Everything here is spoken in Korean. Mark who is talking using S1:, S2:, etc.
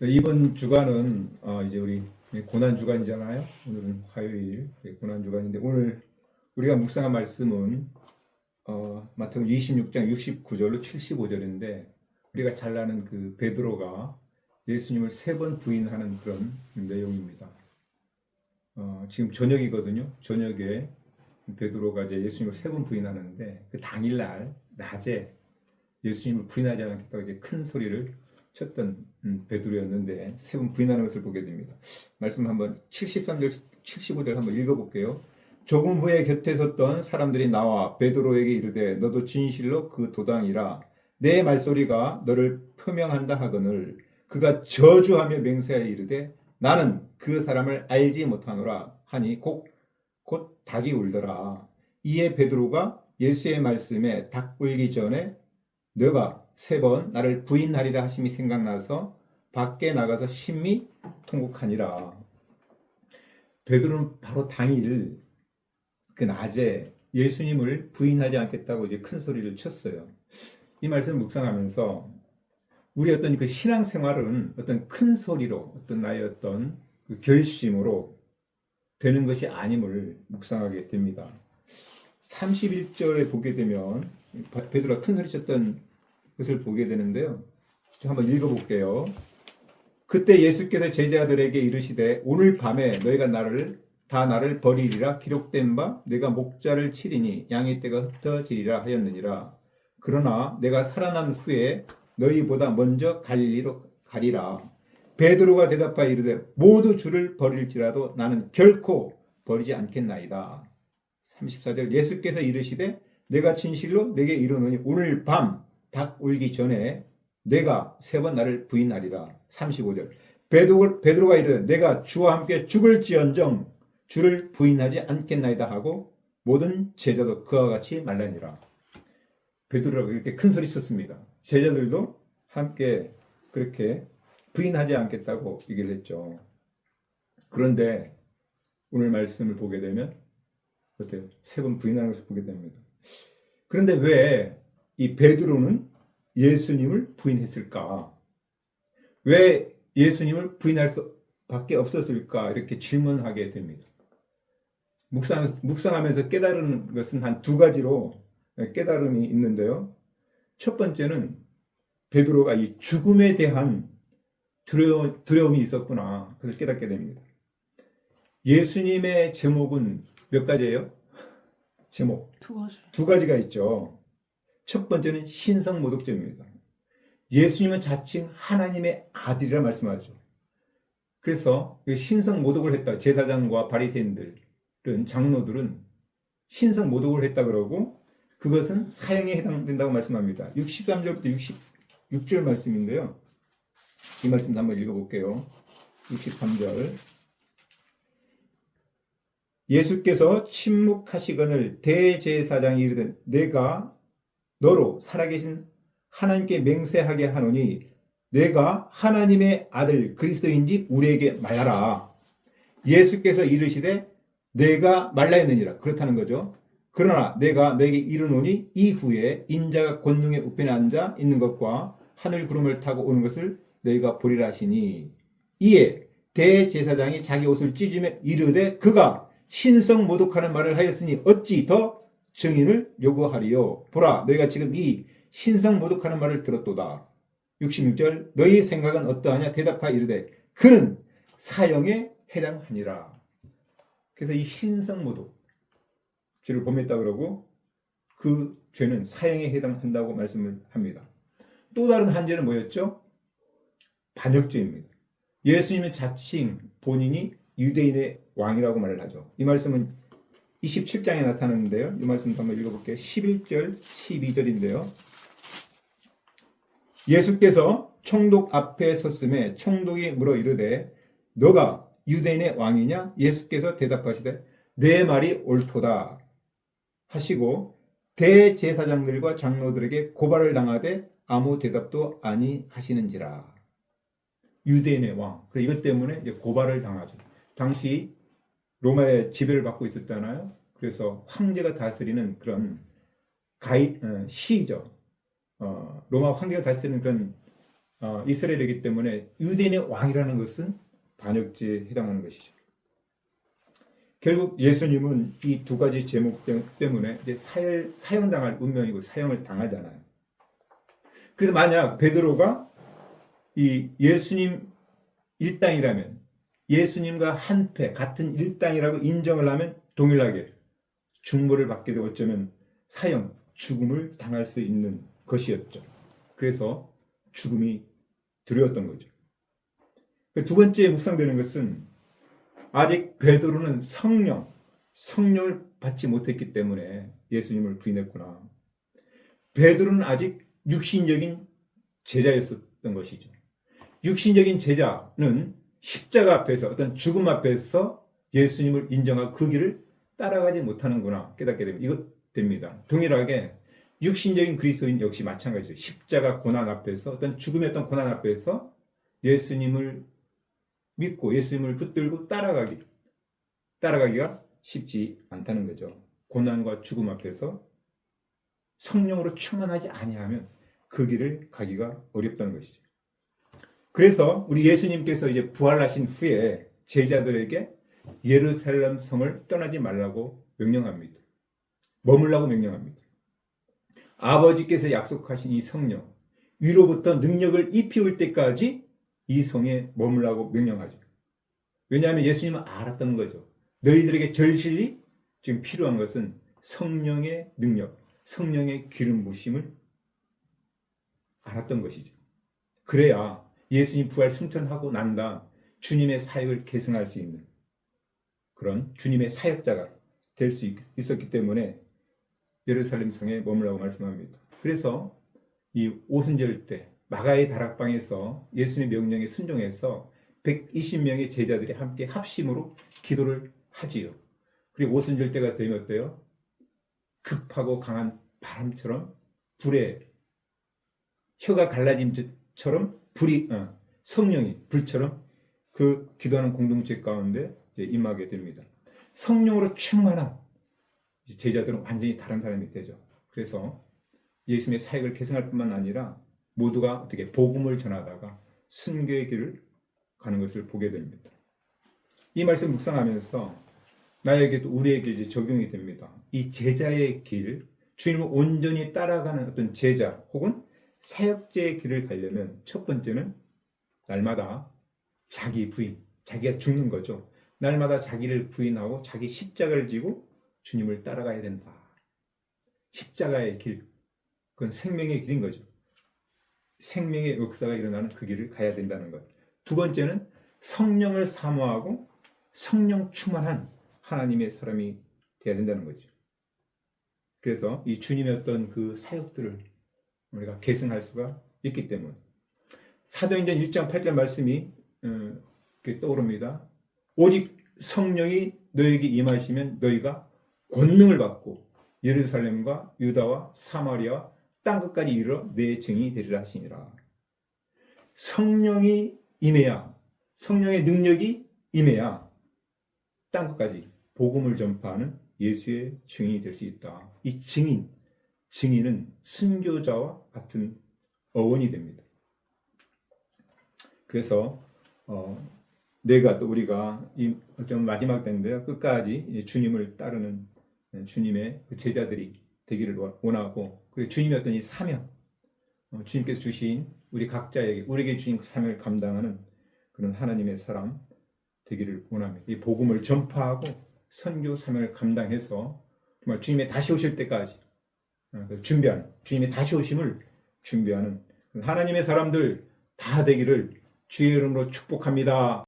S1: 이번 주간은 이제 우리 고난 주간이잖아요. 오늘은 화요일 고난 주간인데 오늘 우리가 묵상한 말씀은 마태복음 26장 69절로 75절인데 우리가 잘 아는 그 베드로가 예수님을 3번 부인하는 그런 내용입니다. 지금 저녁이거든요. 저녁에 베드로가 이제 예수님을 3번 부인하는데 그 당일날 낮에 예수님을 부인하지 않겠다고 이제 큰 소리를 쳤던 베드로였는데 3번 부인하는 것을 보게 됩니다. 말씀 한번 73절, 75절 한번 읽어볼게요. 조금 후에 곁에 섰던 사람들이 나와 베드로에게 이르되 너도 진실로 그 도당이라 내 말소리가 너를 표명한다 하거늘 그가 저주하며 맹세하여 이르되 나는 그 사람을 알지 못하노라 하니 곧 닭이 울더라. 이에 베드로가 예수의 말씀에 닭 울기 전에 너가 3번 나를 부인하리라 하심이 생각나서 밖에 나가서 심히 통곡하니라. 베드로는 바로 당일 그 낮에 예수님을 부인하지 않겠다고 이제 큰 소리를 쳤어요. 이 말씀을 묵상하면서 우리 어떤 그 신앙생활은 어떤 큰 소리로 어떤 나의 어떤 그 결심으로 되는 것이 아님을 묵상하게 됩니다. 31절에 보게 되면 베드로가 큰 소리 쳤던 것을 보게 되는데요. 한번 읽어볼게요. 그때 예수께서 제자들에게 이르시되 오늘 밤에 너희가 나를 버리리라 기록된 바 내가 목자를 치리니 양의 떼가 흩어지리라 하였느니라. 그러나 내가 살아난 후에 너희보다 먼저 갈릴리로 가리라. 베드로가 대답하여 이르되 모두 주를 버릴지라도 나는 결코 버리지 않겠나이다. 34절 예수께서 이르시되 내가 진실로 내게 이르노니 오늘 밤 닭 울기 전에 내가 3번 나를 부인하리라. 35절 베드로가 이르되 내가 주와 함께 죽을지언정 주를 부인하지 않겠나이다 하고 모든 제자도 그와 같이 말라니라. 베드로가 그렇게 큰 소리 쳤습니다. 제자들도 함께 그렇게 부인하지 않겠다고 얘기를 했죠. 그런데 오늘 말씀을 보게 되면 어때요? 3번 부인하는 것을 보게 됩니다. 그런데 왜 이 베드로는 예수님을 부인했을까? 왜 예수님을 부인할 수밖에 없었을까? 이렇게 질문하게 됩니다. 묵상하면서 깨달은 것은 한 2가지로 깨달음이 있는데요. 첫 번째는 베드로가 이 죽음에 대한 두려움이 있었구나. 그것을 깨닫게 됩니다. 예수님의 제목은 몇 가지예요? 제목 2가지가 있죠. 첫 번째는 신성모독죄입니다. 예수님은 자칭 하나님의 아들이라 말씀하죠. 그래서 신성모독을 했다. 제사장과 바리새인들은 장로들은 신성모독을 했다 그러고 그것은 사형에 해당된다고 말씀합니다. 63절부터 66절 말씀인데요. 이 말씀도 한번 읽어볼게요. 63절 예수께서 침묵하시거늘 대제사장이 이르되 내가 너로 살아계신 하나님께 맹세하게 하노니 내가 하나님의 아들 그리스도인지 우리에게 말하라. 예수께서 이르시되 내가 말라했느니라. 그렇다는 거죠. 그러나 내가 너에게 이르노니 이후에 인자가 권능의 우편에 앉아 있는 것과 하늘 구름을 타고 오는 것을 너희가 보리라 하시니 이에 대제사장이 자기 옷을 찢으며 이르되 그가 신성 모독하는 말을 하였으니 어찌 더 증인을 요구하리요. 보라 너희가 지금 이 신성 모독하는 말을 들었도다. 66절 너희 생각은 어떠하냐 대답하여 이르되 그는 사형에 해당하니라. 그래서 이 신성 모독 죄를 범했다 그러고 그 죄는 사형에 해당한다고 말씀을 합니다. 또 다른 한 죄는 뭐였죠? 반역죄입니다. 예수님은 자칭 본인이 유대인의 왕이라고 말을 하죠. 이 말씀은 27장에 나타나는데요. 이 말씀도 한번 읽어볼게요. 11절, 12절인데요. 예수께서 총독 앞에 섰음에 총독이 물어 이르되 너가 유대인의 왕이냐? 예수께서 대답하시되 내 말이 옳도다 하시고 대제사장들과 장로들에게 고발을 당하되 아무 대답도 아니하시는지라. 유대인의 왕. 이것 때문에 이제 고발을 당하죠. 당시 로마의 지배를 받고 있었잖아요. 그래서 황제가 다스리는 그런 시죠. 로마 황제가 다스리는 그런 이스라엘이기 때문에 유대인의 왕이라는 것은 반역죄에 해당하는 것이죠. 결국 예수님은 이 두 가지 제목 때문에 이제 사형당할 운명이고 사형을 당하잖아요. 그래서 만약 베드로가 이 예수님 일당이라면, 예수님과 한패 같은 일당이라고 인정을 하면 동일하게 중보를 받게 되고 어쩌면 사형, 죽음을 당할 수 있는 것이었죠. 그래서 죽음이 두려웠던 거죠. 두 번째 묵상되는 것은 아직 베드로는 성령을 받지 못했기 때문에 예수님을 부인했구나. 베드로는 아직 육신적인 제자였었던 것이죠. 육신적인 제자는 십자가 앞에서, 어떤 죽음 앞에서 예수님을 인정하고 그 길을 따라가지 못하는구나 깨닫게 됩니다. 이것 됩니다. 동일하게 육신적인 그리스도인 역시 마찬가지죠. 십자가 고난 앞에서, 어떤 죽음의 어떤 고난 앞에서 예수님을 믿고 예수님을 붙들고 따라가기가 쉽지 않다는 거죠. 고난과 죽음 앞에서 성령으로 충만하지 아니하면 그 길을 가기가 어렵다는 것이죠. 그래서 우리 예수님께서 이제 부활하신 후에 제자들에게 예루살렘 성을 떠나지 말라고 명령합니다. 머물라고 명령합니다. 아버지께서 약속하신 이 성령, 위로부터 능력을 입히올 때까지 이 성에 머물라고 명령하죠. 왜냐하면 예수님은 알았던 거죠. 너희들에게 절실히 지금 필요한 것은 성령의 능력, 성령의 기름 부심을 알았던 것이죠. 그래야 예수님 부활 승천하고 난 다음 주님의 사역을 계승할 수 있는 그런 주님의 사역자가 될 수 있었기 때문에 예루살렘 성에 머물라고 말씀합니다. 그래서 이 오순절 때 마가의 다락방에서 예수님의 명령에 순종해서 120명의 제자들이 함께 합심으로 기도를 하지요. 그리고 오순절 때가 되면 어때요? 급하고 강한 바람처럼 불에 혀가 갈라짐처럼 성령이 불처럼 그 기도하는 공동체 가운데 임하게 됩니다. 성령으로 충만한 제자들은 완전히 다른 사람이 되죠. 그래서 예수님의 사역을 계승할 뿐만 아니라 모두가 어떻게 복음을 전하다가 순교의 길을 가는 것을 보게 됩니다. 이 말씀 묵상하면서 나에게도 우리에게 이제 적용이 됩니다. 이 제자의 길, 주님을 온전히 따라가는 어떤 제자 혹은 사역자의 길을 가려면 첫 번째는 날마다 자기 부인, 자기가 죽는 거죠. 날마다 자기를 부인하고 자기 십자가를 지고 주님을 따라가야 된다. 십자가의 길, 그건 생명의 길인 거죠. 생명의 역사가 일어나는 그 길을 가야 된다는 것. 두 번째는 성령을 사모하고 성령 충만한 하나님의 사람이 되어야 된다는 거죠. 그래서 이 주님의 어떤 그 사역들을 우리가 계승할 수가 있기 때문에 사도행전 1장 8절 말씀이 떠오릅니다. 오직 성령이 너에게 임하시면 너희가 권능을 받고 예루살렘과 유다와 사마리아 땅끝까지 이르러 내 증인이 되리라 하시니라. 성령이 임해야, 성령의 능력이 임해야 땅끝까지 복음을 전파하는 예수의 증인이 될 수 있다. 이 증인은 순교자와 같은 어원이 됩니다. 그래서 우리가 이 어떤 마지막 때인데요, 끝까지 주님을 따르는 주님의 그 제자들이 되기를 원하고, 그리고 주님의 어떤 이 사명, 주님께서 주신 우리 각자에게 우리에게 주신 그 사명을 감당하는 그런 하나님의 사람 되기를 원합니다. 이 복음을 전파하고 선교 사명을 감당해서 정말 주님의 다시 오실 때까지 준비하는, 주님의 다시 오심을 준비하는 하나님의 사람들 다 되기를 주의 이름으로 축복합니다.